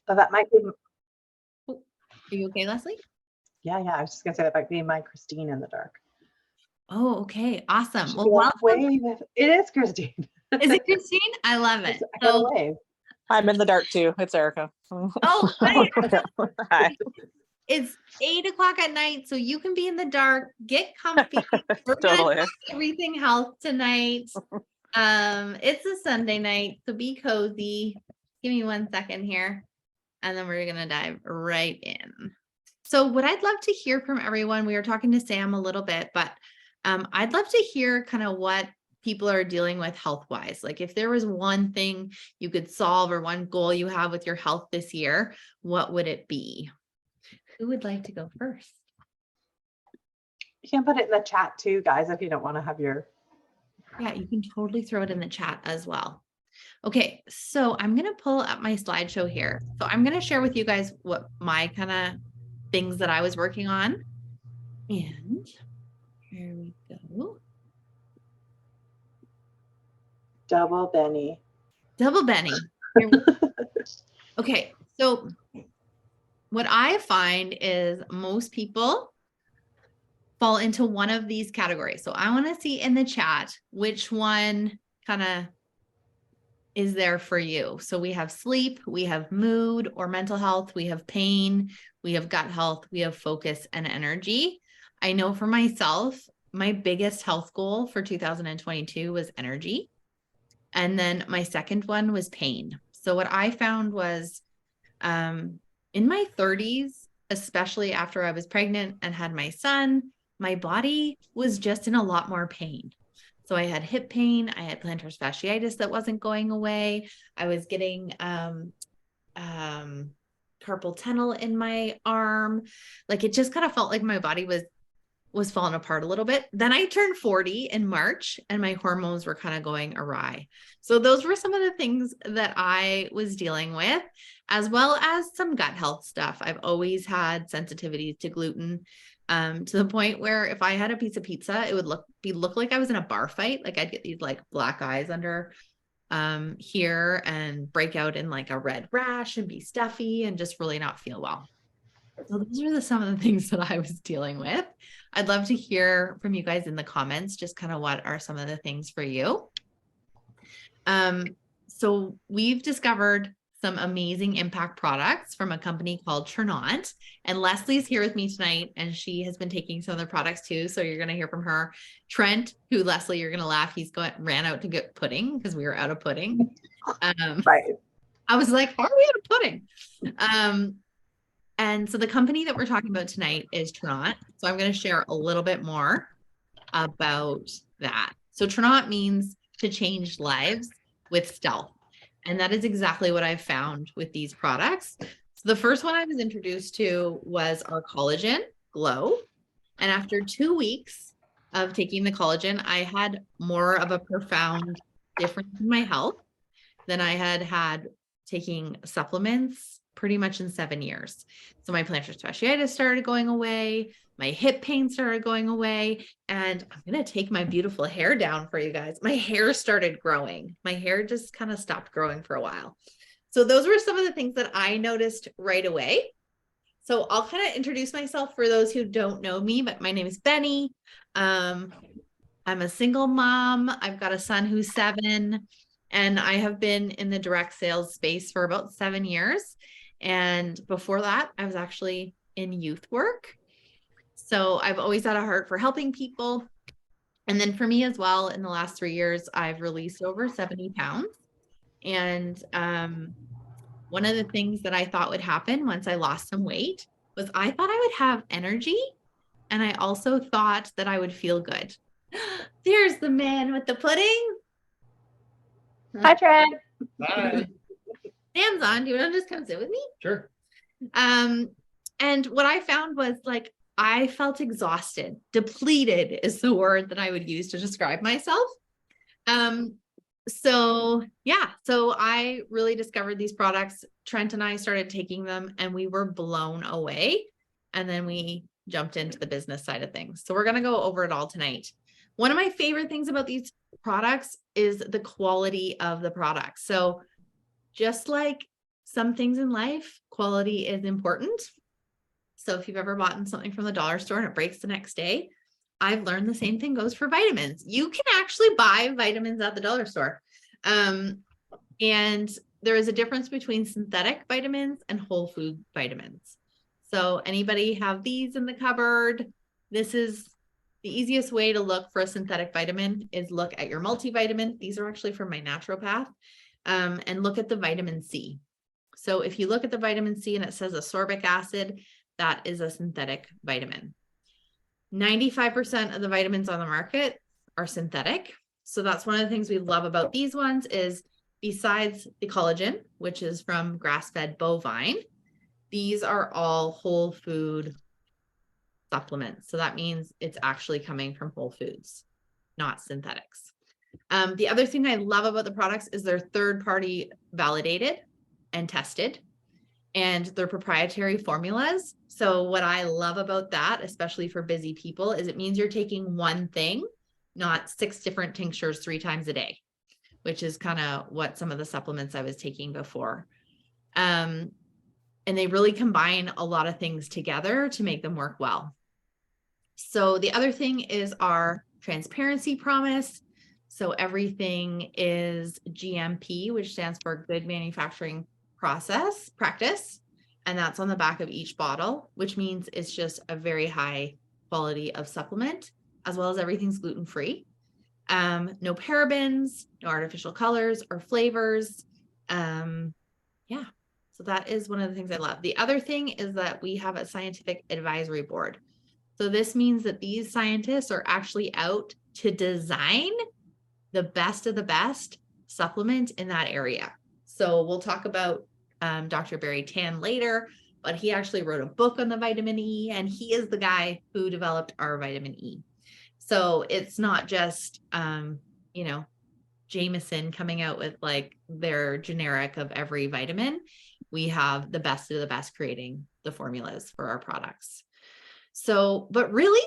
So that might be, Oh, are you okay, Leslie? yeah, I was just gonna say that might be my Christine in the dark. Oh, okay. Awesome. She'd Well, be like, welcome. wave. It is Christine. Is it Christine? I love it. I got a So, wave. I'm in the dark too. It's Erica. oh, hi. Hi. It's 8 o'clock at night, so you can be in the dark, get comfy. We're gonna Totally. talk everything health tonight. It's a Sunday night, so be cozy. Give me 1 second here, and then we're gonna dive right in. So what I'd love to hear from everyone, we were talking to Sam a little bit, but I'd love to hear kind of what people are dealing with health-wise. Like if there was one thing you could solve or one goal you have with your health this year, what would it be? Who would like to go first? You can put it in the chat too, guys, if you don't want to have your. Yeah, you can totally throw it in the chat as well. Okay, so I'm going to pull up my slideshow here. So I'm going to share with you guys what my kind of things that I was working on. And here we go. Double Benny. Double Benny. Okay, so what I find is most people fall into one of these categories. So I want to see in the chat which one kind of is there for you. So we have sleep, we have mood or mental health, we have pain, we have gut health, we have focus and energy. I know for myself, my biggest health goal for 2022 was energy. And then my second one was pain. So what I found was in my 30s, especially after I was pregnant and had my son, my body was just in a lot more pain. So I had hip pain, I had plantar fasciitis that wasn't going away. I was getting carpal tunnel in my arm. Like it just kind of felt like my body was falling apart a little bit. Then I turned 40 in March and my hormones were kind of going awry. So those were some of the things that I was dealing with, as well as some gut health stuff. I've always had sensitivities to gluten, to the point where if I had a piece of pizza, it would look like I was in a bar fight. Like I'd get these like black eyes under here and break out in like a red rash and be stuffy and just really not feel well. So those are some of the things that I was dealing with. I'd love to hear from you guys in the comments, just kind of what are some of the things for you. So we've discovered some amazing impact products from a company called Trinont, and Leslie's here with me tonight, and she has been taking some of the products too. So you're going to hear from her. Trent, who Leslie, you're going to laugh. Ran out to get pudding because we were out of pudding. Right. I was like, how are we out of pudding? And so the company that we're talking about tonight is Trinont. So I'm going to share a little bit more about that. So Trinont means to change lives with stealth. And that is exactly what I found with these products. So the first one I was introduced to was our Collagen Glow. And after 2 weeks of taking the collagen, I had more of a profound difference in my health than I had taking supplements pretty much in 7 years. So my plantar fasciitis started going away. My hip pain started going away. And I'm going to take my beautiful hair down for you guys. My hair started growing. My hair just kind of stopped growing for a while. So those were some of the things that I noticed right away. So I'll kind of introduce myself for those who don't know me, but my name is Benny. I'm a single mom. I've got a son who's 7, and I have been in the direct sales space for about 7 years. And before that, I was actually in youth work. So I've always had a heart for helping people. And then for me as well, in the last 3 years, I've released over 70 pounds. And one of the things that I thought would happen once I lost some weight was I thought I would have energy. And I also thought that I would feel good. There's the man with the pudding. Hi, Trent. Bye. Sam's on. Do you want to just come sit with me? Sure. And what I found was like, I felt exhausted. Depleted is the word that I would use to describe myself. So I really discovered these products. Trent and I started taking them and we were blown away. And then we jumped into the business side of things. So we're going to go over it all tonight. One of my favorite things about these products is the quality of the products. So just like some things in life, quality is important. So if you've ever bought something from the dollar store and it breaks the next day, I've learned the same thing goes for vitamins. You can actually buy vitamins at the dollar store. And there is a difference between synthetic vitamins and whole food vitamins. So anybody have these in the cupboard? This is the easiest way to look for a synthetic vitamin is look at your multivitamin. These are actually from my naturopath. And look at the vitamin C. So if you look at the vitamin C and it says ascorbic acid, that is a synthetic vitamin. 95% of the vitamins on the market are synthetic. So that's one of the things we love about these ones is besides the collagen, which is from grass-fed bovine, these are all whole food supplements. So that means it's actually coming from whole foods, not synthetics. The other thing I love about the products is they're third-party validated and tested, and they're proprietary formulas. So what I love about that, especially for busy people, is it means you're taking one thing, not 6 different tinctures 3 times a day, which is kind of what some of the supplements I was taking before. And they really combine a lot of things together to make them work well. So the other thing is our transparency promise. So everything is GMP, which stands for Good Manufacturing Practice. And that's on the back of each bottle, which means it's just a very high quality of supplement, as well as everything's gluten-free. No parabens, no artificial colors or flavors. Yeah, so that is one of the things I love. The other thing is that we have a scientific advisory board. So this means that these scientists are actually out to design the best of the best supplement in that area. So we'll talk about Dr. Barry Tan later, but he actually wrote a book on the vitamin E, and he is the guy who developed our vitamin E. So it's not just, Jameson coming out with like their generic of every vitamin. We have the best of the best creating the formulas for our products. So, but really,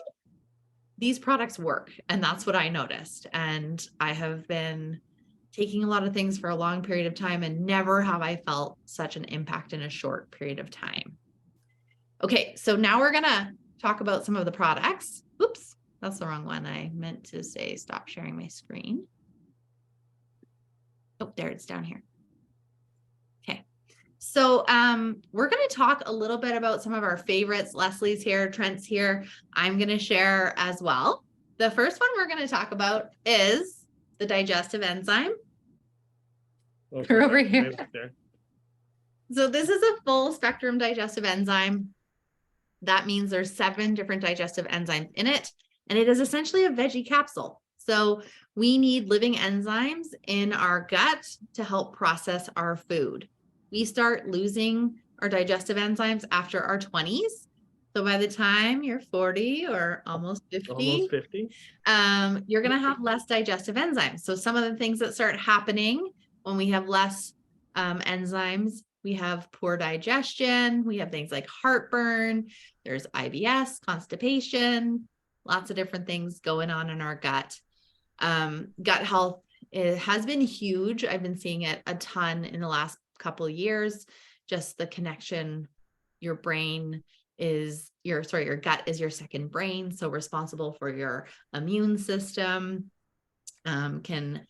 these products work, and that's what I noticed. And I have been taking a lot of things for a long period of time, and never have I felt such an impact in a short period of time. Okay, so now we're gonna talk about some of the products. Oops, that's the wrong one. I meant to say stop sharing my screen. Oh, there, it's down here. Okay, so we're gonna talk a little bit about some of our favorites. Leslie's here, Trent's here. I'm gonna share as well. The first one we're gonna talk about is the digestive enzyme. They're over here. So this is a full spectrum digestive enzyme. That means there's 7 different digestive enzymes in it, and it is essentially a veggie capsule. So we need living enzymes in our gut to help process our food. We start losing our digestive enzymes after our 20s. So by the time you're 40 or almost 50, you're going to have less digestive enzymes. So some of the things that start happening when we have less enzymes, we have poor digestion, we have things like heartburn, there's IBS, constipation, lots of different things going on in our gut. Gut health has been huge. I've been seeing it a ton in the last couple of years. Just the connection, your brain is your gut is your second brain. So responsible for your immune system, can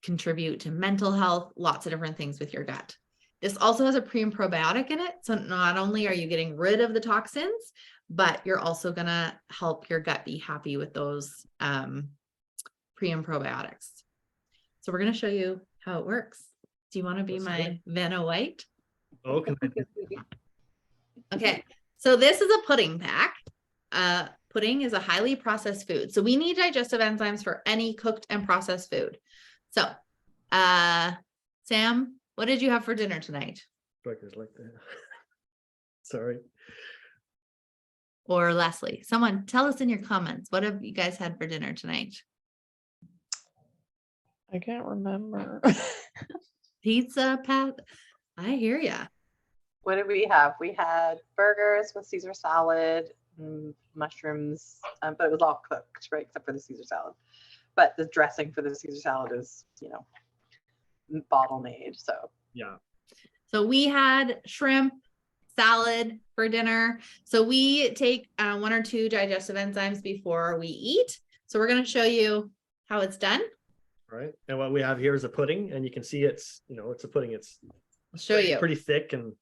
contribute to mental health, lots of different things with your gut. This also has a pre and probiotic in it. So not only are you getting rid of the toxins, but you're also going to help your gut be happy with those pre and probiotics. So we're going to show you how it works. Do you want to be my Vanna White? Oh, can I do? Okay, so this is a pudding pack. Pudding is a highly processed food. So we need digestive enzymes for any cooked and processed food. So, Sam, what did you have for dinner tonight? Strikers like that. Sorry. Or Leslie, someone tell us in your comments, what have you guys had for dinner tonight? I can't remember. Pizza, Pat? I hear ya. What did we have? We had burgers with Caesar salad, mushrooms, but it was all cooked, right? Except for the Caesar salad. But the dressing for the Caesar salad is, bottle made. So Yeah. So we had shrimp, salad for dinner. So we take 1 or 2 digestive enzymes before we eat. So we're going to show you how it's done. Right. And what we have here is a pudding, and you can see it's, it's a pudding. It's I'll show you. pretty thick and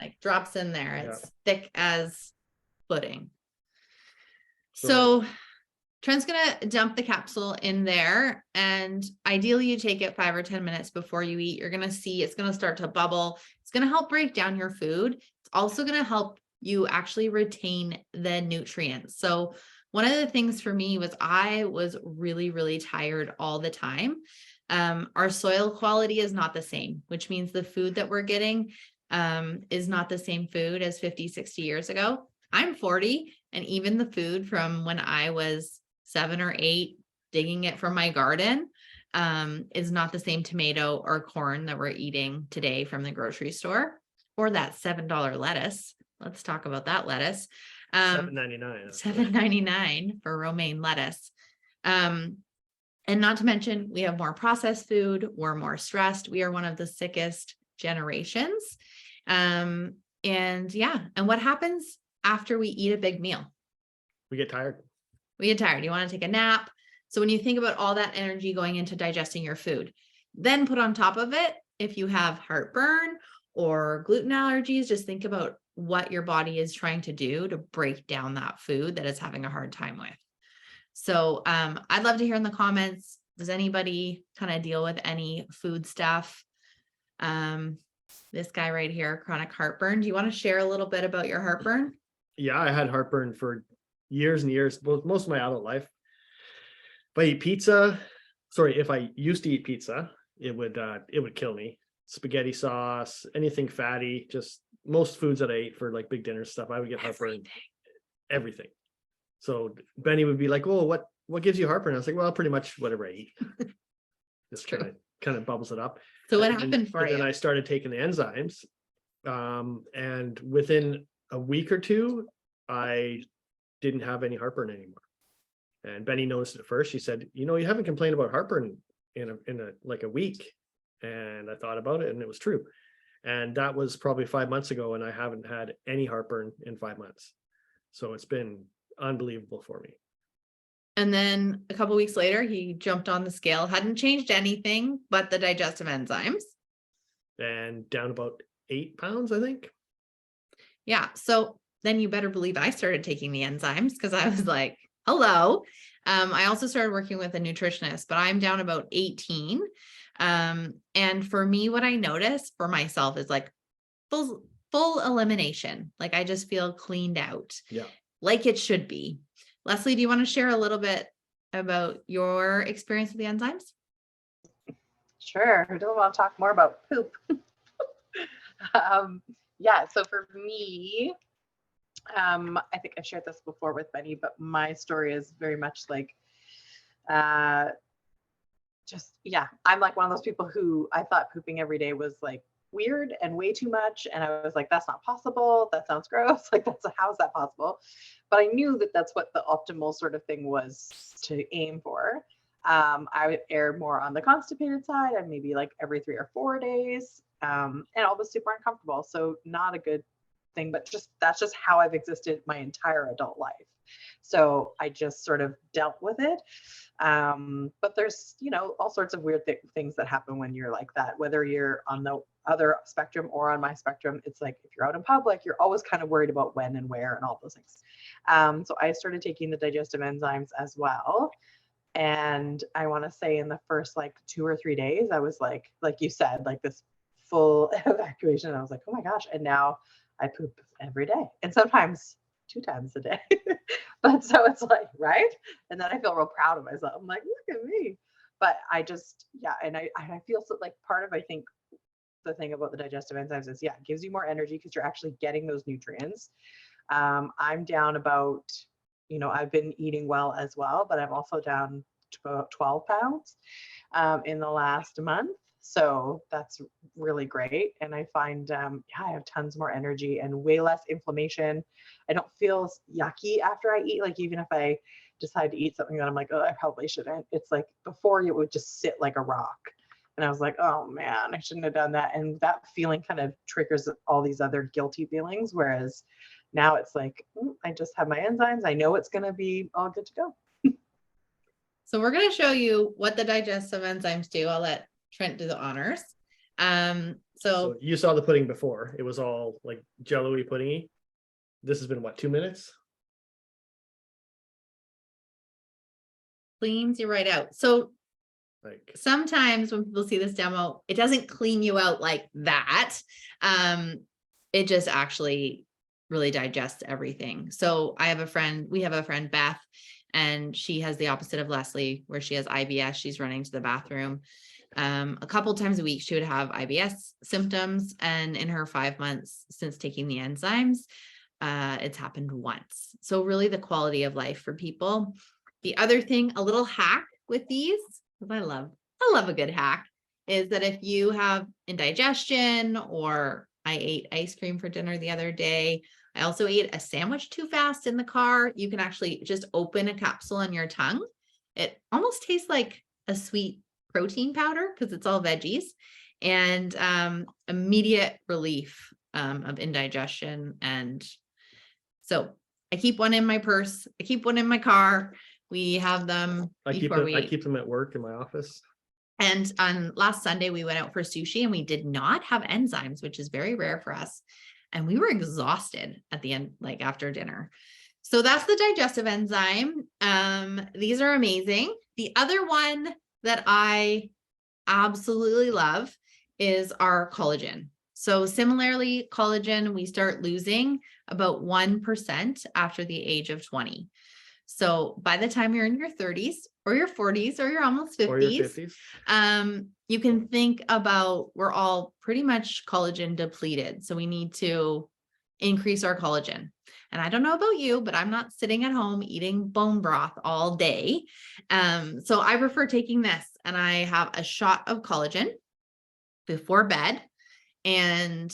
Like drops in there. Yeah. It's thick as pudding. So- So Trent's gonna dump the capsule in there, and ideally you take it 5 or 10 minutes before you eat. You're gonna see it's gonna start to bubble. It's gonna help break down your food. It's also gonna help you actually retain the nutrients. So one of the things for me was I was really, really tired all the time. Our soil quality is not the same, which means the food that we're getting is not the same food as 50, 60 years ago. I'm 40, and even the food from when I was 7 or 8, digging it from my garden, is not the same tomato or corn that we're eating today from the grocery store, or that $7 lettuce. Let's talk about that lettuce. $7.99. $7.99 for romaine lettuce. And not to mention, we have more processed food. We're more stressed. We are one of the sickest generations. And what happens after we eat a big meal? We get tired. We get tired. You want to take a nap. So when you think about all that energy going into digesting your food, then put on top of it, if you have heartburn or gluten allergies, just think about what your body is trying to do to break down that food that it's having a hard time with. So I'd love to hear in the comments, does anybody kind of deal with any food stuff? This guy right here, chronic heartburn. Do you want to share a little bit about your heartburn? Yeah, I had heartburn for years and years, most of my adult life. If I used to eat pizza, it would kill me. Spaghetti sauce, anything fatty, just most foods that I ate for like big dinner stuff, I would get heartburn. Everything. So Benny would be like, "Oh, what gives you heartburn?" I was like, "Well, pretty much whatever I eat." Just True. kind of bubbles it up. So what And happened for you? then I started taking the enzymes, and within a week or two, I didn't have any heartburn anymore. And Benny noticed it first. She said, "You haven't complained about heartburn in a week." And I thought about it, and it was true. And that was probably 5 months ago, and I haven't had any heartburn in 5 months. So it's been unbelievable for me. And then a couple weeks later, he jumped on the scale, hadn't changed anything but the digestive enzymes. And down about 8 pounds, I think. Yeah. So then you better believe I started taking the enzymes, because I was like, hello. I also started working with a nutritionist, but I'm down about 18. And for me, what I noticed for myself is like full elimination. Like I just feel cleaned out. Yeah. Like it should be. Leslie, do you want to share a little bit about your experience with the enzymes? Sure. Who doesn't want to talk more about poop? So for me, I think I've shared this before with Benny, but my story is very much like, I'm like one of those people who I thought pooping every day was like weird and way too much. And I was like, that's not possible. That sounds gross. Like how's that possible? But I knew that that's what the optimal sort of thing was to aim for. I would err more on the constipated side, and maybe like every 3 or 4 days, and all was super uncomfortable. So not a good thing, but that's just how I've existed my entire adult life. So I just sort of dealt with it. But there's, all sorts of weird things that happen when you're like that, whether you're on the other spectrum or on my spectrum. It's like, if you're out in public, you're always kind of worried about when and where and all those things. So I started taking the digestive enzymes as well. And I want to say in the first like 2 or 3 days, I was like you said, like this full evacuation. I was like, oh my gosh. And now I poop every day, and sometimes 2 times a day. But so it's like, right. And then I feel real proud of myself. I'm like, look at me. But I just, and I feel so like part of, I think the thing about the digestive enzymes is, it gives you more energy because you're actually getting those nutrients. I'm down about, I've been eating well as well, but I'm also down about 12 pounds in the last month. So that's really great. And I find, I have tons more energy and way less inflammation. I don't feel yucky after I eat. Like even if I decide to eat something that I'm like, oh, I probably shouldn't. It's like before, it would just sit like a rock. And I was like, oh man, I shouldn't have done that. And that feeling kind of triggers all these other guilty feelings. Whereas now it's like, I just have my enzymes. I know it's going to be all good to go. So we're going to show you what the digestive enzymes do. I'll let Trent do the honors. So you saw the pudding before. It was all like jello-y puddingy. This has been what, 2 minutes? cleans you right out. So Like, sometimes when people see this demo, it doesn't clean you out like that. It just actually really digests everything. So we have a friend, Beth, and she has the opposite of Leslie, where she has IBS. She's running to the bathroom. A couple times a week, she would have IBS symptoms. And in her 5 months since taking the enzymes, it's happened once. So really the quality of life for people. The other thing, a little hack with these, I love a good hack, is that if you have indigestion, or I ate ice cream for dinner the other day, I also ate a sandwich too fast in the car, you can actually just open a capsule on your tongue. It almost tastes like a sweet protein powder because it's all veggies, and immediate relief of indigestion. And so I keep one in my purse. I keep one in my car. We have them I keep them at work in my office. And on last Sunday, we went out for sushi and we did not have enzymes, which is very rare for us. And we were exhausted at the end, like after dinner. So that's the digestive enzyme. These are amazing. The other one that I absolutely love is our collagen. So similarly, collagen, we start losing about 1% after the age of 20. So by the time you're in your 30s or your 40s or you're almost 50s, Or your 50s. You can think about, we're all pretty much collagen depleted. So we need to increase our collagen. And I don't know about you, but I'm not sitting at home eating bone broth all day. So I prefer taking this, and I have a shot of collagen before bed. And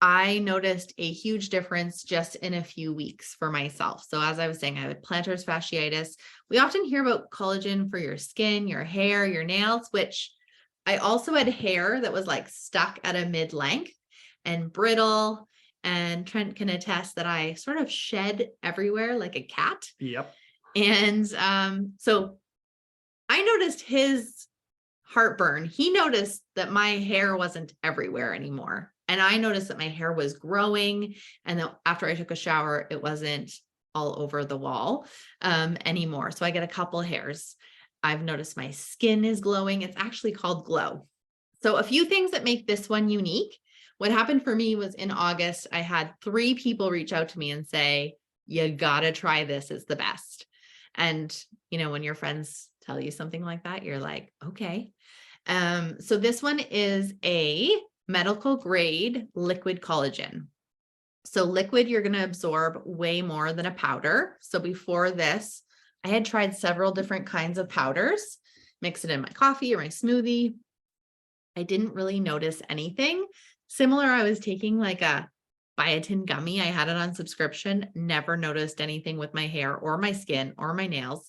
I noticed a huge difference just in a few weeks for myself. So as I was saying, I had plantar fasciitis. We often hear about collagen for your skin, your hair, your nails, which I also had hair that was like stuck at a mid-length and brittle. And Trent can attest that I sort of shed everywhere like a cat. Yep. And so I noticed his heartburn. He noticed that my hair wasn't everywhere anymore. And I noticed that my hair was growing. And then after I took a shower, it wasn't all over the wall anymore. So I get a couple hairs. I've noticed my skin is glowing. It's actually called Glow. So a few things that make this one unique. What happened for me was in August, I had 3 people reach out to me and say, you gotta try this, it's the best. And, you know, when your friends tell you something like that, you're like, okay. So this one is a medical grade liquid collagen. So liquid, you're going to absorb way more than a powder. So before this, I had tried several different kinds of powders, mix it in my coffee or my smoothie. I didn't really notice anything. Similar, I was taking like a biotin gummy. I had it on subscription, never noticed anything with my hair or my skin or my nails.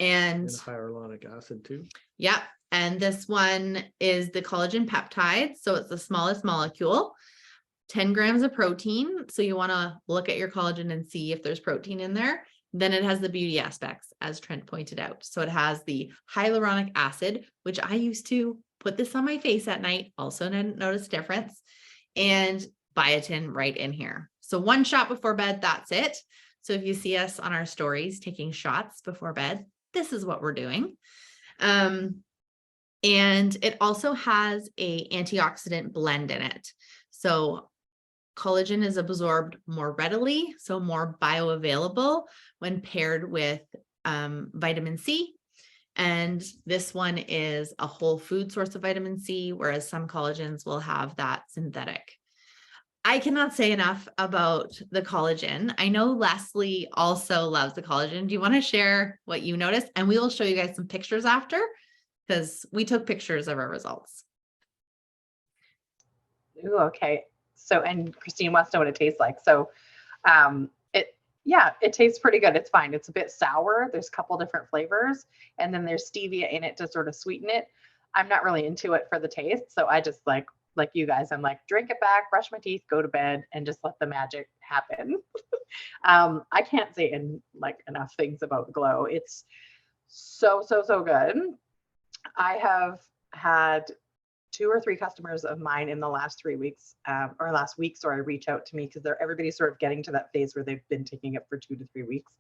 And hyaluronic acid too. Yep. And this one is the collagen peptide. So it's the smallest molecule, 10 grams of protein. So you want to look at your collagen and see if there's protein in there. Then it has the beauty aspects, as Trent pointed out. So it has the hyaluronic acid, which I used to put this on my face at night. Also didn't notice a difference. And biotin right in here. So 1 shot before bed, that's it. So if you see us on our stories taking shots before bed, this is what we're doing. And it also has a antioxidant blend in it. So collagen is absorbed more readily, so more bioavailable when paired with vitamin C. And this one is a whole food source of vitamin C, whereas some collagens will have that synthetic. I cannot say enough about the collagen. I know Leslie also loves the collagen. Do you want to share what you noticed? And we will show you guys some pictures after, because we took pictures of our results. Ooh, okay. So, and Christine wants to know what it tastes like. So, it tastes pretty good. It's fine. It's a bit sour. There's a couple different flavors, and then there's stevia in it to sort of sweeten it. I'm not really into it for the taste. So I just like you guys, I'm like, drink it back, brush my teeth, go to bed, and just let the magic happen. I can't say enough things about Glow. It's so, so, so good. I have had 2 or 3 customers of mine in the last 3 weeks, or last week, sorry, reach out to me because everybody's sort of getting to that phase where they've been taking it for 2 to 3 weeks,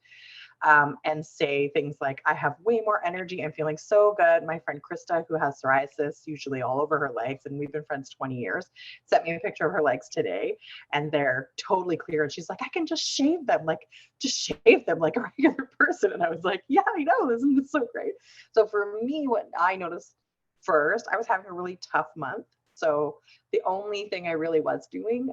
and say things like, I have way more energy. I'm feeling so good. My friend Krista, who has psoriasis, usually all over her legs, and we've been friends 20 years, sent me a picture of her legs today, and they're totally clear. And she's like, I can just shave them like a regular person. And I was like, yeah, I know, isn't this so great? So for me, what I noticed first, I was having a really tough month. So the only thing I really was doing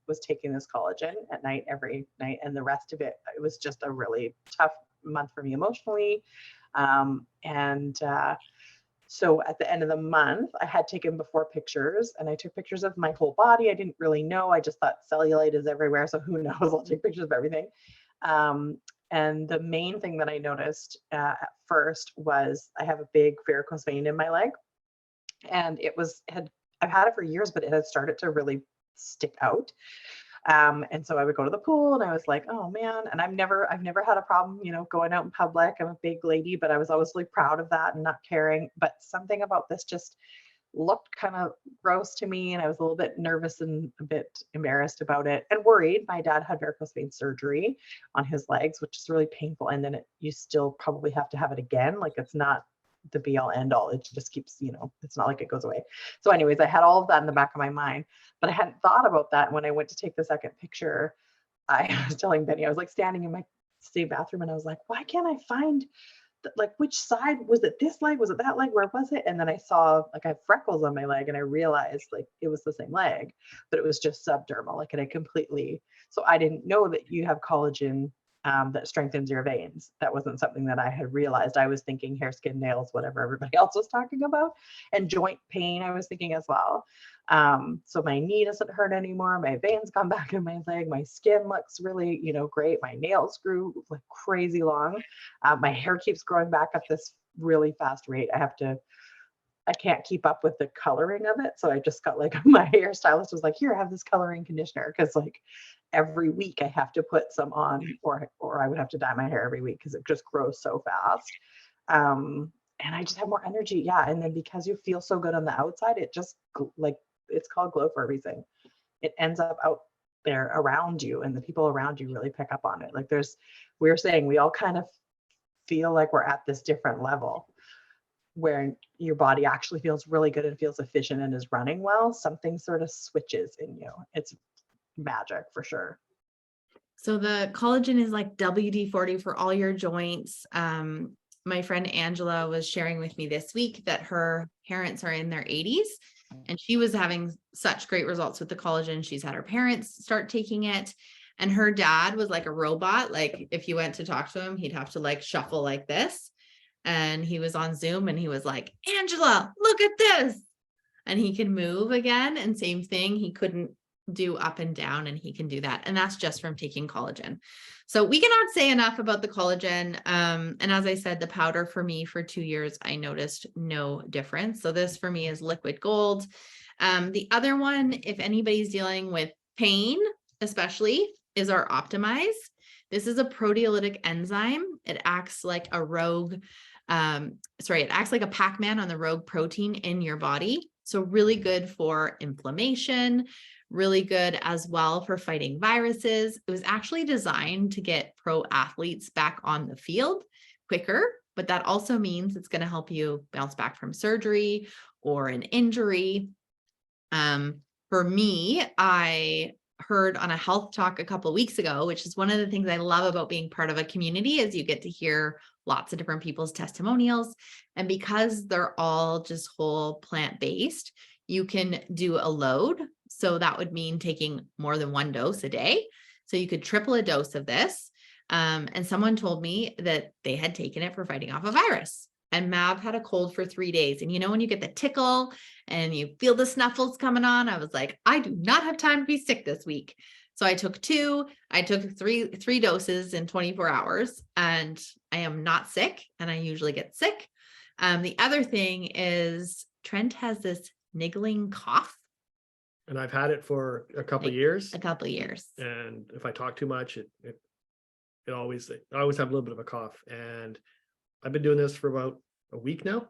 was taking this collagen at night, every night. And the rest of it was just a really tough month for me emotionally. So at the end of the month, I had taken before pictures, and I took pictures of my whole body. I didn't really know. I just thought cellulite is everywhere. So who knows? I'll take pictures of everything. And the main thing that I noticed at first was I have a big varicose vein in my leg. And I've had it for years, but it had started to really stick out. And so I would go to the pool and I was like, oh man. And I've never had a problem, going out in public. I'm a big lady, but I was always really proud of that and not caring. But something about this just looked kind of gross to me. And I was a little bit nervous and a bit embarrassed about it and worried. My dad had varicose vein surgery on his legs, which is really painful. And then you still probably have to have it again. Like, it's not the be all end all. It just keeps, it's not like it goes away. So anyways, I had all of that in the back of my mind, but I hadn't thought about that. And when I went to take the second picture, I was telling Benny, I was like standing in my state bathroom and I was like, why can't I find which side was it? This leg? Was it that leg? Where was it? And then I saw I have freckles on my leg and I realized it was the same leg, but it was just subdermal. So I didn't know that you have collagen that strengthens your veins. That wasn't something that I had realized. I was thinking hair, skin, nails, whatever everybody else was talking about. And joint pain, I was thinking as well. So my knee doesn't hurt anymore. My veins come back in my leg. My skin looks really, great. My nails grew like crazy long. My hair keeps growing back at this really fast rate. I can't keep up with the coloring of it. So I just got my hairstylist was like, here, have this coloring conditioner. Cause every week I have to put some on or I would have to dye my hair every week because it just grows so fast. And I just have more energy. Yeah. And then because you feel so good on the outside, it just it's called Glow for a reason. It ends up out there around you and the people around you really pick up on it. We were saying, we all kind of feel like we're at this different level where your body actually feels really good and feels efficient and is running well. Something sort of switches in you. It's magic for sure. So the collagen is like WD-40 for all your joints. My friend Angela was sharing with me this week that her parents are in their 80s and she was having such great results with the collagen. She's had her parents start taking it and her dad was like a robot. Like if you went to talk to him, he'd have to shuffle like this. And he was on Zoom and he was like, Angela, look at this. And he can move again. And same thing, he couldn't do up and down and he can do that. And that's just from taking collagen. So we cannot say enough about the collagen. And as I said, the powder for me for 2 years, I noticed no difference. So this for me is liquid gold. The other one, if anybody's dealing with pain, especially, is our Optimize. This is a proteolytic enzyme. It acts like a it acts like a Pac-Man on the rogue protein in your body. So really good for inflammation, really good as well for fighting viruses. It was actually designed to get pro athletes back on the field quicker, but that also means it's going to help you bounce back from surgery or an injury. For me, I heard on a health talk a couple of weeks ago, which is one of the things I love about being part of a community is you get to hear lots of different people's testimonials. And because they're all just whole plant-based, you can do a load. So that would mean taking more than 1 dose a day. So you could triple a dose of this. And someone told me that they had taken it for fighting off a virus. And Mav had a cold for 3 days. And when you get the tickle and you feel the snuffles coming on, I was like, I do not have time to be sick this week. So I took three doses in 24 hours and I am not sick. And I usually get sick. The other thing is Trent has this niggling cough And I've had it for a couple Like, years. a couple of years. And if I talk too much, I always have a little bit of a cough. And I've been doing this for about a week now.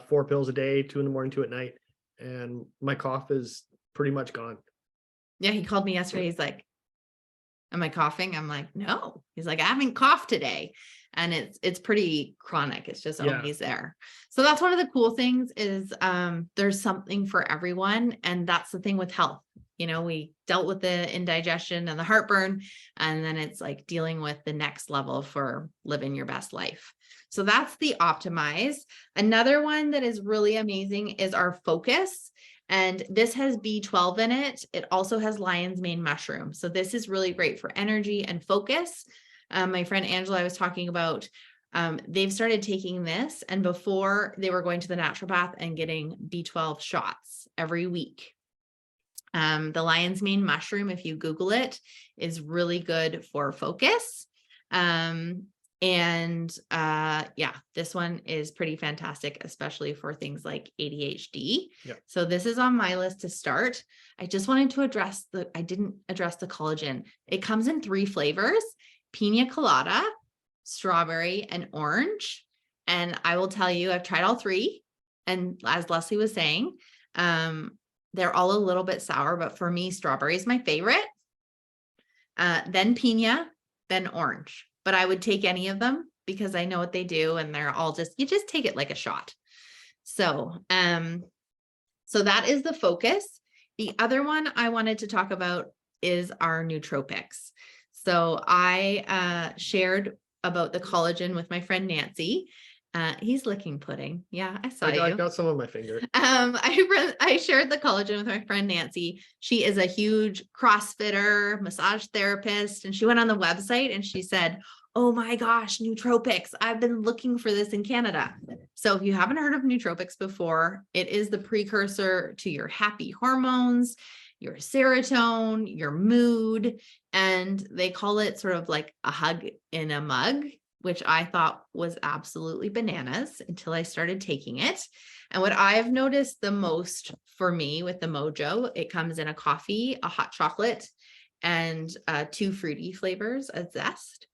4 pills a day, 2 in the morning, 2 at night. And my cough is pretty much gone. Yeah, he called me yesterday. He's like, am I coughing? I'm like, no. He's like, I haven't coughed today. And it's pretty chronic. It's just Yeah. always there. So that's one of the cool things is there's something for everyone. And that's the thing with health. You know, we dealt with the indigestion and the heartburn, and then it's like dealing with the next level for living your best life. So that's the Optimize. Another one that is really amazing is our Focus. And this has B12 in it. It also has lion's mane mushroom. So this is really great for energy and focus. My friend Angela, I was talking about, they've started taking this, and before they were going to the naturopath and getting B12 shots every week. The lion's mane mushroom, if you Google it, is really good for focus. Yeah, this one is pretty fantastic, especially for things like ADHD. Yep. So this is on my list to start. I just wanted to I didn't address the collagen. It comes in 3 flavors: pina colada, strawberry, and orange. And I will tell you, I've tried all 3. And as Leslie was saying, they're all a little bit sour, but for me, strawberry is my favorite. Then pina, then orange. But I would take any of them because I know what they do, and they're all you just take it like a shot. So, so that is the Focus. The other one I wanted to talk about is our nootropics. So I shared about the collagen with my friend Nancy. He's licking pudding. Yeah, I saw I you. got some on my finger. I shared the collagen with my friend Nancy. She is a huge CrossFitter, massage therapist, and she went on the website and she said, oh my gosh, nootropics. I've been looking for this in Canada. So if you haven't heard of nootropics before, it is the precursor to your happy hormones, your serotonin, your mood, and they call it sort of like a hug in a mug, which I thought was absolutely bananas until I started taking it. And what I've noticed the most for me with the Mojo, it comes in a coffee, a hot chocolate, and 2 fruity flavors, a zest,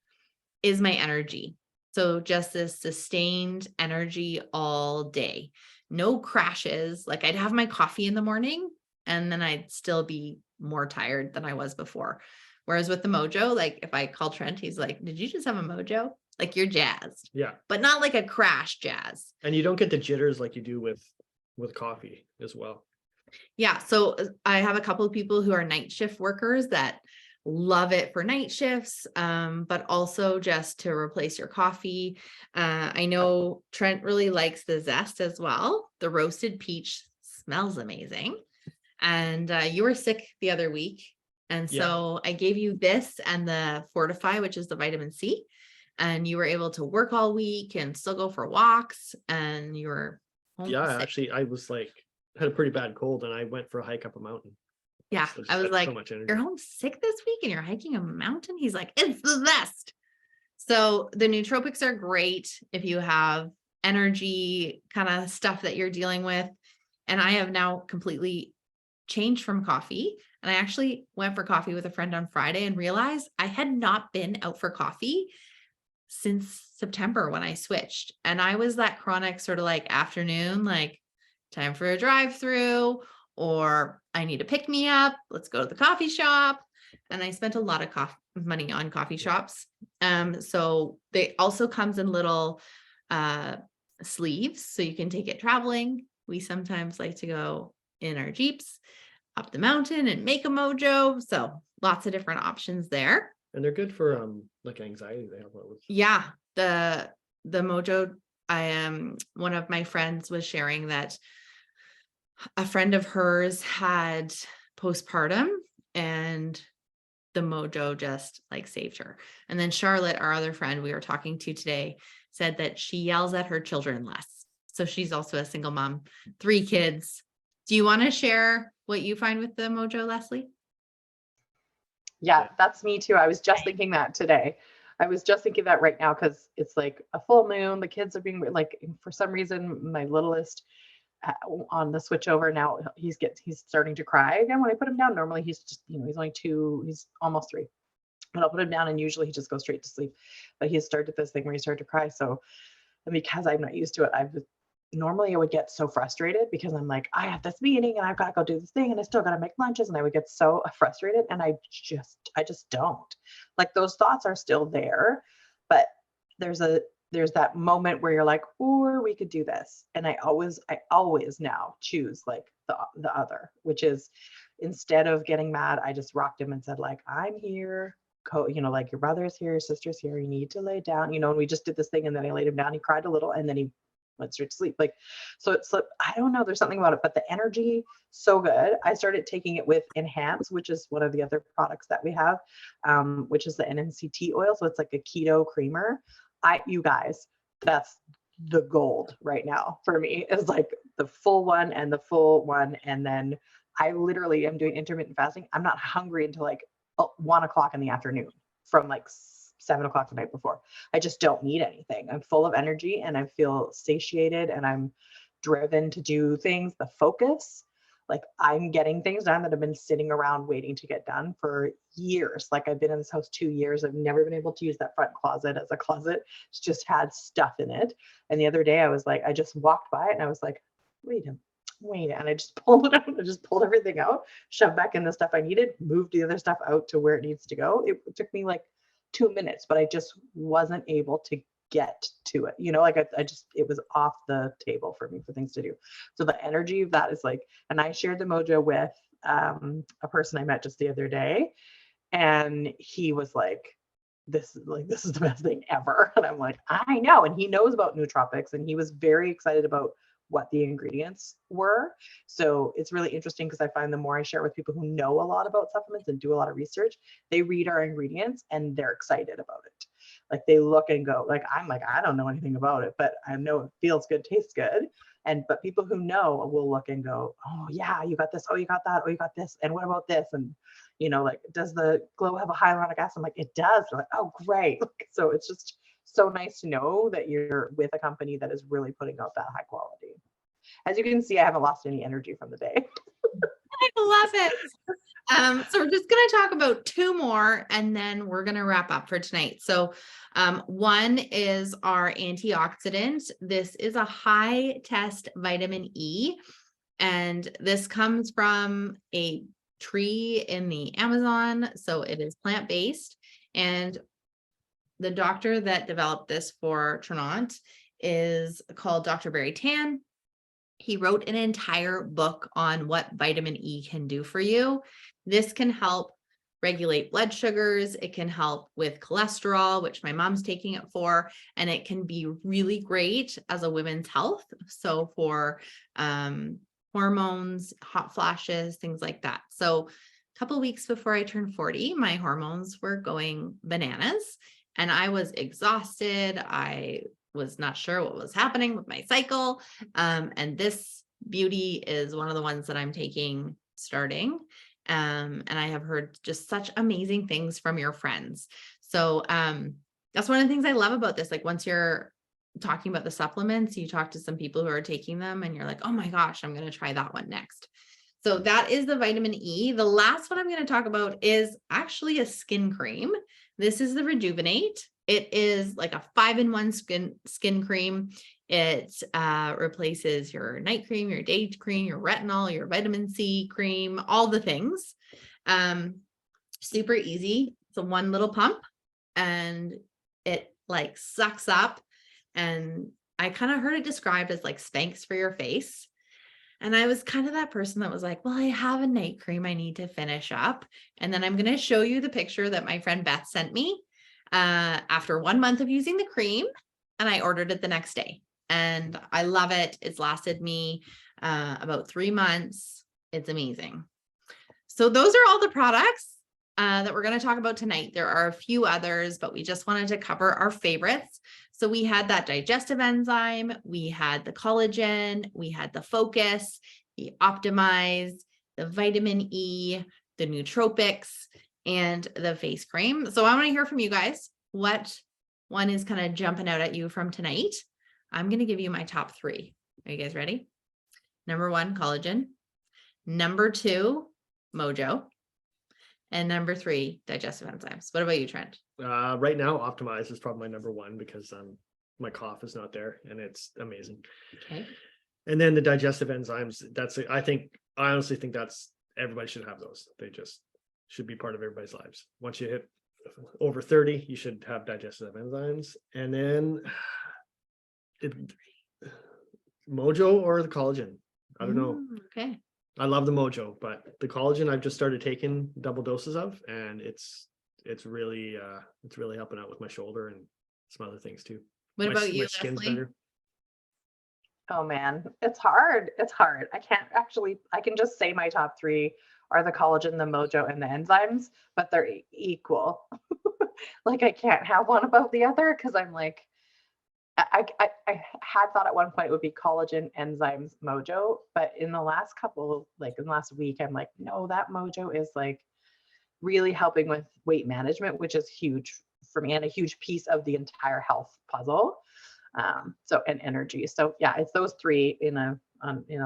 is my energy. So just this sustained energy all day. No crashes. Like I'd have my coffee in the morning and then I'd still be more tired than I was before. Whereas with the Mojo, like if I call Trent, he's like, did you just have a Mojo? Like you're jazzed, Yeah. but not like a crash jazz. And you don't get the jitters like you do with coffee as well. Yeah. So I have a couple of people who are night shift workers that love it for night shifts, but also just to replace your coffee. I know Trent really likes the zest as well. The roasted peach smells amazing. And you were sick the other week. And so I gave you this and the Fortify, which is the vitamin C. And you were able to work all week and still go for walks. And you were home Yeah, sick. actually, I was like, had a pretty bad cold and I went for a hike up a mountain. Yeah. So I was had like, so much energy. you're home sick this week and you're hiking a mountain? He's like, it's the best. So the nootropics are great if you have energy kind of stuff that you're dealing with. And I have now completely changed from coffee. And I actually went for coffee with a friend on Friday and realized I had not been out for coffee since September when I switched. And I was that chronic sort of like afternoon, like time for a drive-through, or I need to pick me up. Let's go to the coffee shop. And I spent a lot of money on coffee shops. So they also comes in little sleeves, so you can take it traveling. We sometimes like to go in our Jeeps up the mountain and make a Mojo. So lots of different options there. And they're good for like anxiety. They help out with. Yeah, the Mojo. One of my friends was sharing that a friend of hers had postpartum and the Mojo just like saved her. And then Charlotte, our other friend we were talking to today, said that she yells at her children less. So she's also a single mom, 3 kids. Do you want to share what you find with the Mojo, Leslie? Yeah, that's me too. I was just thinking that today. I was just thinking that right now because it's like a full moon. The kids are being like, for some reason, my littlest on the switch over now, he's starting to cry again when I put him down. Normally he's just, he's only 2, he's almost 3. And I'll put him down and usually he just goes straight to sleep. But he started this thing where he started to cry. So, and because I'm not used to it, normally I would get so frustrated because I'm like, I have this meeting and I've got to go do this thing and I still got to make lunches, and I would get so frustrated, and I just don't. Like, those thoughts are still there, but there's that moment where you're like, or we could do this. And I always now choose like the other, which is, instead of getting mad, I just rocked him and said, like, I'm here. Like, your brother's here, your sister's here, you need to lay down, and we just did this thing, and then I laid him down, he cried a little, and then he went straight to sleep. Like, so it's like, I don't know, there's something about it, but the energy, so good. I started taking it with Enhance, which is one of the other products that we have, which is the NNCT oil. So it's like a keto creamer. You guys, that's the gold right now for me, is like the full one and the full one. And then I literally am doing intermittent fasting. I'm not hungry until like 1 o'clock in the afternoon from like 7 o'clock the night before. I just don't need anything. I'm full of energy and I feel satiated and I'm driven to do things. The focus, like, I'm getting things done that have been sitting around waiting to get done for years. Like, I've been in this house 2 years. I've never been able to use that front closet as a closet. It's just had stuff in it. And the other day I just walked by it and I was like, wait. And I just pulled it out. I just pulled everything out, shoved back in the stuff I needed, moved the other stuff out to where it needs to go. It took me like 2 minutes, but I just wasn't able to get to it. Like, it was off the table for me for things to do. So the energy of that is like, and I shared the mojo with a person I met just the other day, and he was like, this is the best thing ever. And I'm like, I know. And he knows about nootropics, and he was very excited about what the ingredients were. So it's really interesting because I find the more I share with people who know a lot about supplements and do a lot of research, they read our ingredients and they're excited about it. Like, they look and go, like, I'm like, I don't know anything about it, but I know it feels good, tastes good. But people who know will look and go, oh yeah, you got this. Oh, you got that. Oh, you got this. And what about this? And like, does the Glow have a hyaluronic acid? I'm like, it does. They're like, oh, great. So it's just so nice to know that you're with a company that is really putting out that high quality. As you can see, I haven't lost any energy from the day. I love it. So we're just going to talk about 2 more and then we're going to wrap up for tonight. So one is our antioxidant. This is a high test vitamin E, and this comes from a tree in the Amazon. So it is plant-based, and the doctor that developed this for Trinont is called Dr. Barry Tan. He wrote an entire book on what vitamin E can do for you. This can help regulate blood sugars. It can help with cholesterol, which my mom's taking it for, and it can be really great as a women's health. So for hormones, hot flashes, things like that. So a couple of weeks before I turned 40, my hormones were going bananas and I was exhausted. I was not sure what was happening with my cycle. And this beauty is one of the ones that I'm taking starting. And I have heard just such amazing things from your friends. So that's one of the things I love about this. Like, once you're talking about the supplements, you talk to some people who are taking them and you're like, oh my gosh, I'm going to try that one next. So that is the vitamin E. The last one I'm going to talk about is actually a skin cream. This is the Rejuvenate. It is like a 5-in-1 skin cream. It replaces your night cream, your day cream, your retinol, your vitamin C cream, all the things. Super easy. It's a one little pump and it like sucks up. And I kind of heard it described as like Spanx for your face. And I was kind of that person that was like, well, I have a night cream I need to finish up. And then I'm going to show you the picture that my friend Beth sent me after 1 month of using the cream. And I ordered it the next day. And I love it. It's lasted me about 3 months. It's amazing. So those are all the products that we're going to talk about tonight. There are a few others, but we just wanted to cover our favorites. So we had that digestive enzyme, we had the collagen, we had the focus, the optimize, the vitamin E, the nootropics, and the face cream. So I want to hear from you guys. what one is kind of jumping out at you from tonight, I'm going to give you my top 3. Are you guys ready? Number 1, collagen. Number 2, Mojo. And number 3, digestive enzymes. What about you, Trent? Right now, Optimize is probably my number 1 because my cough is not there and it's amazing. Okay. And then the digestive enzymes, I honestly think everybody should have those. They just should be part of everybody's lives. Once you hit over 30, you should have digestive enzymes. And then Mojo or the collagen. I don't know. Okay. I love the Mojo, but the collagen I've just started taking double doses of, and it's really helping out with my shoulder and some other things too. What My about you, skin's Leslie? better. Oh man, it's hard. It's hard. I can just say my top 3 are the collagen, the Mojo, and the enzymes, but they're equal. Like I can't have one above the other because I'm like, I had thought at one point it would be collagen, enzymes, Mojo, but in the last week, I'm like, no, that Mojo is like really helping with weight management, which is huge for me and a huge piece of the entire health puzzle. And energy. So yeah, it's those 3 in a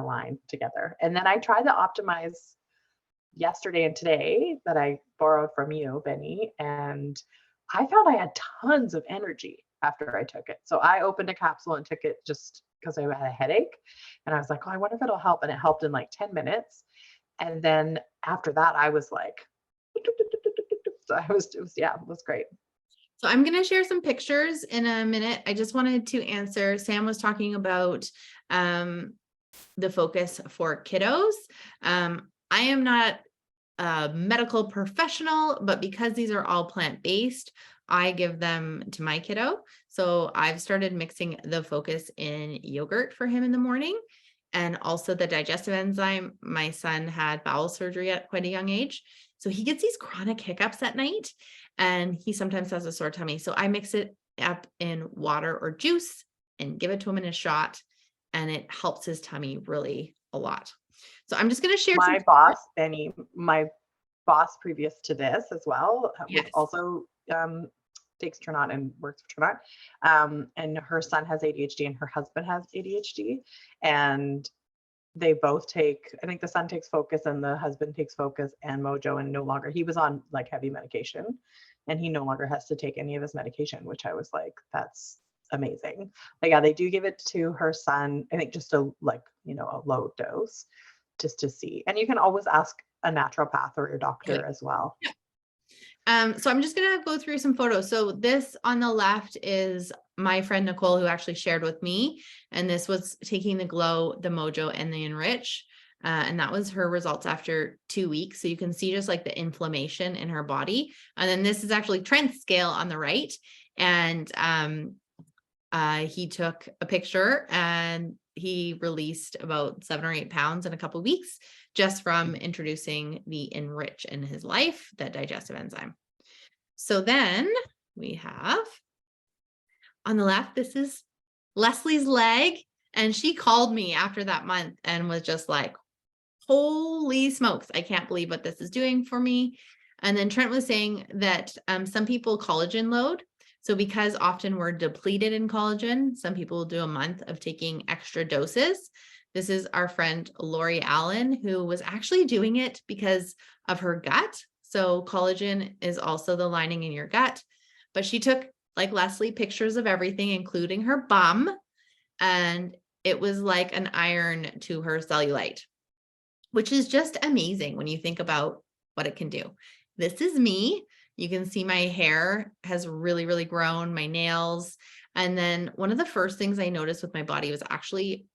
line together. And then I tried the Optimize yesterday and today that I borrowed from you, Benny, and I found I had tons of energy after I took it. So I opened a capsule and took it just because I had a headache. And I was like, oh, I wonder if it'll help. And it helped in like 10 minutes. And then after that, I was like, so it was great. So I'm going to share some pictures in a minute. I just wanted to answer. Sam was talking about the focus for kiddos. I am not a medical professional, but because these are all plant-based, I give them to my kiddo. So I've started mixing the focus in yogurt for him in the morning. And also the digestive enzyme. My son had bowel surgery at quite a young age. So he gets these chronic hiccups at night and he sometimes has a sore tummy. So I mix it up in water or juice and give it to him in a shot. And it helps his tummy really a lot. So I'm just going to share My boss, Benny, my boss previous to this as well, Yes. was also takes Trinot and works for Trinot. And her son has ADHD and her husband has ADHD. And they both take, I think the son takes Focus and the husband takes Focus and Mojo, and no longer, he was on like heavy medication and he no longer has to take any of his medication, which I was like, that's amazing. But yeah, they do give it to her son, I think just a low dose just to see. And you can always ask a naturopath or your doctor as well. So I'm just going to go through some photos. So this on the left is my friend Nicole, who actually shared with me, and this was taking the Glow, the Mojo, and the Enrich. And that was her results after 2 weeks. So you can see just like the inflammation in her body. And then this is actually Trent's scale on the right. And he took a picture and he released about 7 or 8 pounds in a couple of weeks just from introducing the Enrich in his life, that digestive enzyme. So then we have on the left, this is Leslie's leg. And she called me after that month and was just like, holy smokes, I can't believe what this is doing for me. And then Trent was saying that some people collagen load. So because often we're depleted in collagen, some people will do a month of taking extra doses. This is our friend Lori Allen, who was actually doing it because of her gut. So collagen is also the lining in your gut. But she took, like Leslie, pictures of everything, including her bum. And it was like an iron to her cellulite, which is just amazing when you think about what it can do. This is me. You can see my hair has really, really grown, my nails. And then one of the first things I noticed with my body was actually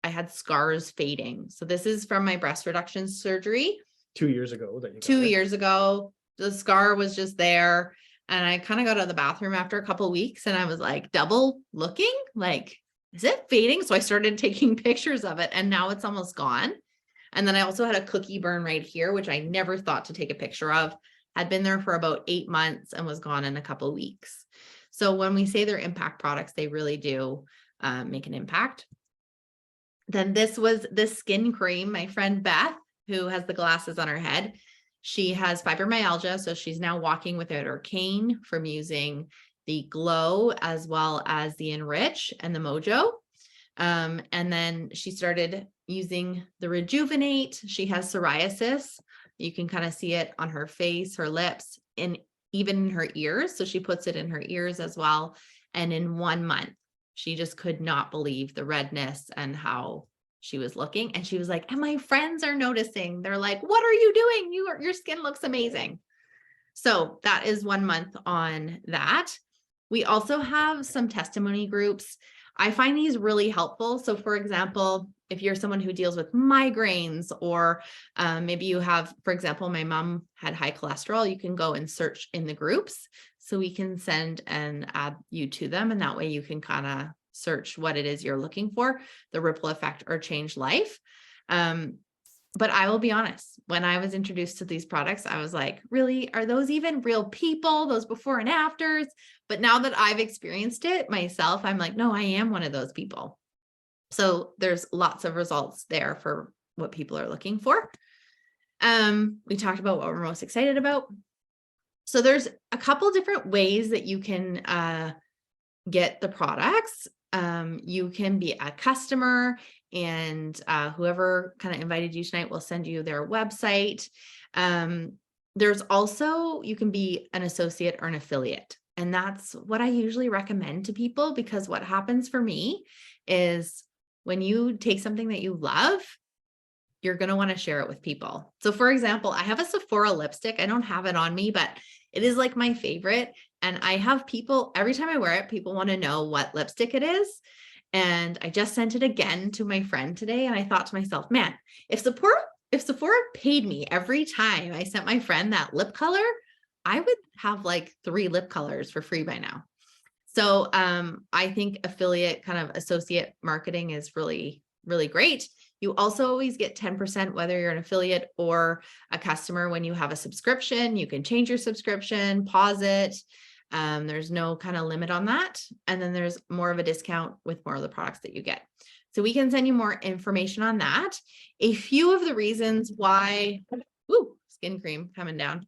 I had scars fading. So this is from my breast reduction surgery. 2 years ago. 2 years ago, the scar was just there. And I kind of got out of the bathroom after a couple of weeks and I was like double looking, like, is it fading? So I started taking pictures of it and now it's almost gone. And then I also had a cookie burn right here, which I never thought to take a picture of. Had been there for about 8 months and was gone in a couple of weeks. So when we say they're impact products, they really do make an impact. Then this was the skin cream. My friend Beth, who has the glasses on her head, she has fibromyalgia. So she's now walking without her cane from using the Glow as well as the Enrich and the Mojo. And then she started using the Rejuvenate. She has psoriasis. You can kind of see it on her face, her lips, and even in her ears. So she puts it in her ears as well. And in 1 month, she just could not believe the redness and how she was looking. And she was like, and my friends are noticing. They're like, what are you doing? Your skin looks amazing. So that is 1 month on that. We also have some testimony groups. I find these really helpful. So for example, if you're someone who deals with migraines, or maybe you have, for example, my mom had high cholesterol, you can go and search in the groups. So we can send and add you to them. And that way you can kind of search what it is you're looking for, the ripple effect or change life. But I will be honest, when I was introduced to these products, I was like, really, are those even real people, those before and afters? But now that I've experienced it myself, I'm like, no, I am one of those people. So there's lots of results there for what people are looking for. We talked about what we're most excited about. So there's a couple different ways that you can get the products. You can be a customer, and whoever kind of invited you tonight will send you their website. There's also, you can be an associate or an affiliate. And that's what I usually recommend to people, because what happens for me is when you take something that you love, you're going to want to share it with people. So for example, I have a Sephora lipstick. I don't have it on me, but it is like my favorite. And I have people, every time I wear it, people want to know what lipstick it is. And I just sent it again to my friend today. And I thought to myself, man, if Sephora paid me every time I sent my friend that lip color, I would have like 3 lip colors for free by now. So I think affiliate kind of associate marketing is really, really great. You also always get 10%, whether you're an affiliate or a customer. When you have a subscription, you can change your subscription, pause it. There's no kind of limit on that. And then there's more of a discount with more of the products that you get. So we can send you more information on that. A few of the reasons why, skin cream coming down.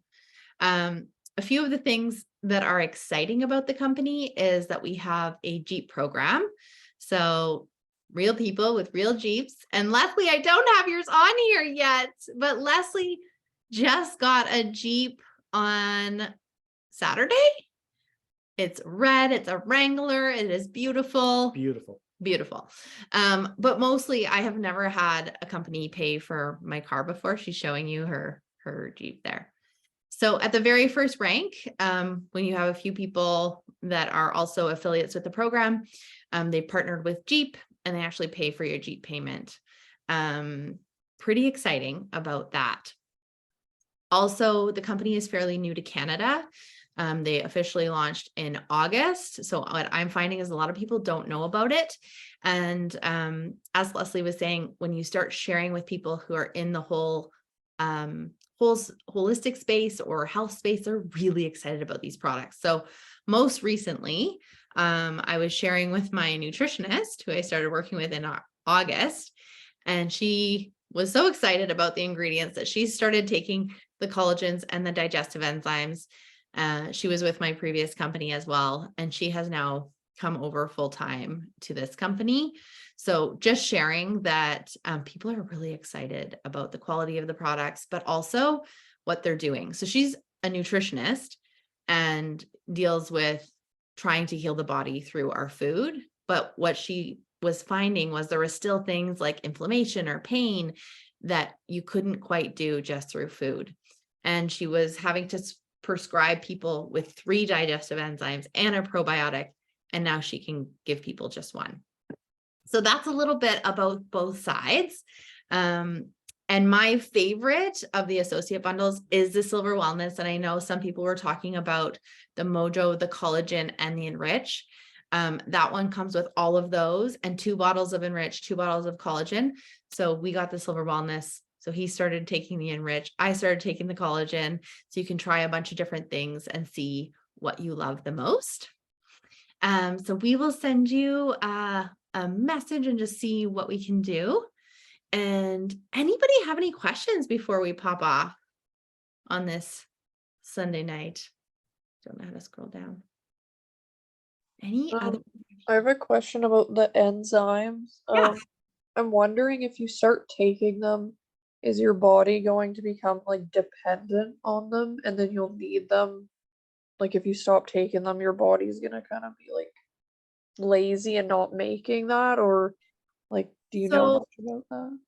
A few of the things that are exciting about the company is that we have a Jeep program. So real people with real Jeeps. And Leslie, I don't have yours on here yet, but Leslie just got a Jeep on Saturday. It's red. It's a Wrangler. It is beautiful. Beautiful. Beautiful. But mostly I have never had a company pay for my car before. She's showing you her Jeep there. So at the very first rank, when you have a few people that are also affiliates with the program, they partnered with Jeep and they actually pay for your Jeep payment. Pretty exciting about that. Also, the company is fairly new to Canada. They officially launched in August. So what I'm finding is a lot of people don't know about it. And as Leslie was saying, when you start sharing with people who are in the whole holistic space or health space, they're really excited about these products. So most recently, I was sharing with my nutritionist who I started working with in August, and she was so excited about the ingredients that she started taking the collagens and the digestive enzymes. She was with my previous company as well, and she has now come over full time to this company. So just sharing that people are really excited about the quality of the products, but also what they're doing. So she's a nutritionist and deals with trying to heal the body through our food. But what she was finding was there were still things like inflammation or pain that you couldn't quite do just through food. And she was having to prescribe people with 3 digestive enzymes and a probiotic. And now she can give people just 1. So that's a little bit about both sides. And my favorite of the associate bundles is the Silver Wellness. And I know some people were talking about the Mojo, the Collagen, and the Enrich. That one comes with all of those and 2 bottles of Enrich, 2 bottles of collagen. So we got the Silver Wellness. So he started taking the Enrich. I started taking the collagen. So you can try a bunch of different things and see what you love the most. So we will send you a message and just see what we can do. And anybody have any questions before we pop off on this Sunday night? Don't know how to scroll down. Any other? I have a question about the enzymes. Yeah. I'm wondering if you start taking them, is your body going to become like dependent on them and then you'll need them? Like if you stop taking them, your body's gonna kind of be like lazy and not making that, or like do you know So- much about that?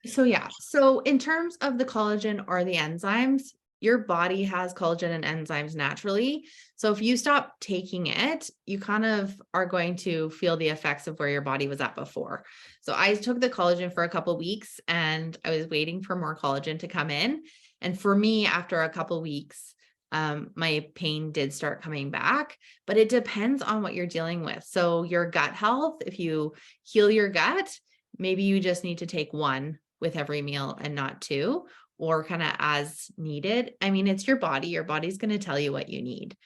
So yeah, so in terms of the collagen or the enzymes, your body has collagen and enzymes naturally. So if you stop taking it, you kind of are going to feel the effects of where your body was at before. So I took the collagen for a couple weeks and I was waiting for more collagen to come in. And for me, after a couple weeks, my pain did start coming back, but it depends on what you're dealing with. So your gut health, if you heal your gut, maybe you just need to take one with every meal and not two, or kind of as needed. I mean, it's your body. Your body's going to tell you what you need.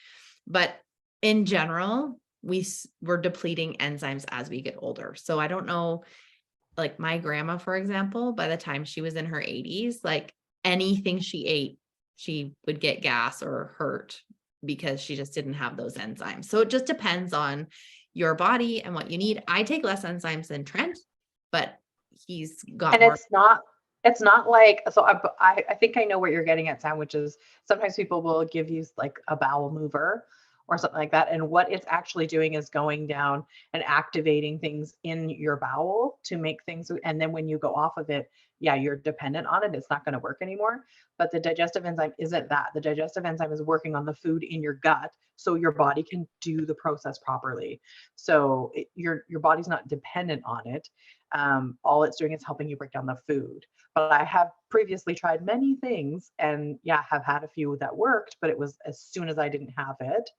But in general, we're depleting enzymes as we get older. So I don't know, like my grandma, for example, by the time she was in her 80s, like anything she ate, she would get gas or hurt because she just didn't have those enzymes. So it just depends on your body and what you need. I take less enzymes than Trent, but he's got And more. it's not like, so I think I know what you're getting at, Sam, which is sometimes people will give you like a bowel mover or something like that. And what it's actually doing is going down and activating things in your bowel to make things. And then when you go off of it, yeah, you're dependent on it. It's not going to work anymore. But the digestive enzyme isn't that. The digestive enzyme is working on the food in your gut so your body can do the process properly. So your body's not dependent on it. All it's doing is helping you break down the food. But I have previously tried many things and yeah, have had a few that worked, but it was as soon as I didn't have it,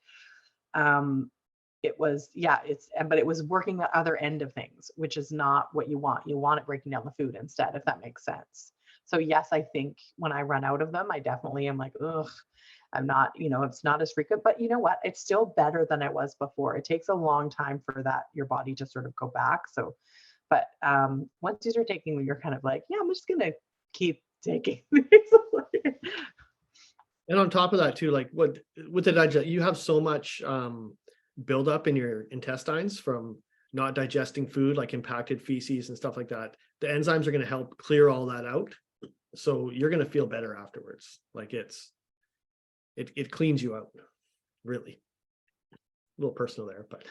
it was, yeah, but it was working the other end of things, which is not what you want. You want it breaking down the food instead, if that makes sense. So yes, I think when I run out of them, I definitely am like, ugh, I'm not, it's not as frequent, but you know what? It's still better than it was before. It takes a long time for that, your body to sort of go back. So, but once you start taking them, you're kind of like, yeah, I'm just gonna keep taking these. And on top of that too, like with the digest, you have so much buildup in your intestines from not digesting food, like impacted feces and stuff like that. The enzymes are going to help clear all that out. So you're going to feel better afterwards. Like it cleans you out, really. A little personal there, but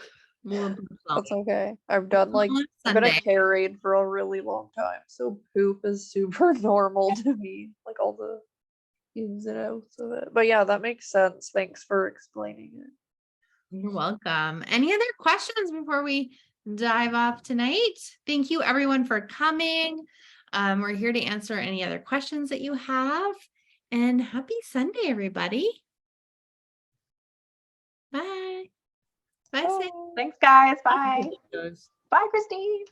That's okay. I've been a Sunday. carried for a really long time, so poop is super normal to me, like all the ins and outs of it. But yeah, that makes sense. Thanks for explaining it. You're welcome. Any other questions before we dive off tonight? Thank you everyone for coming. We're here to answer any other questions that you have. And happy Sunday, everybody. Bye. Bye, Sam. Thanks, guys. Bye. guys. Bye, Christine.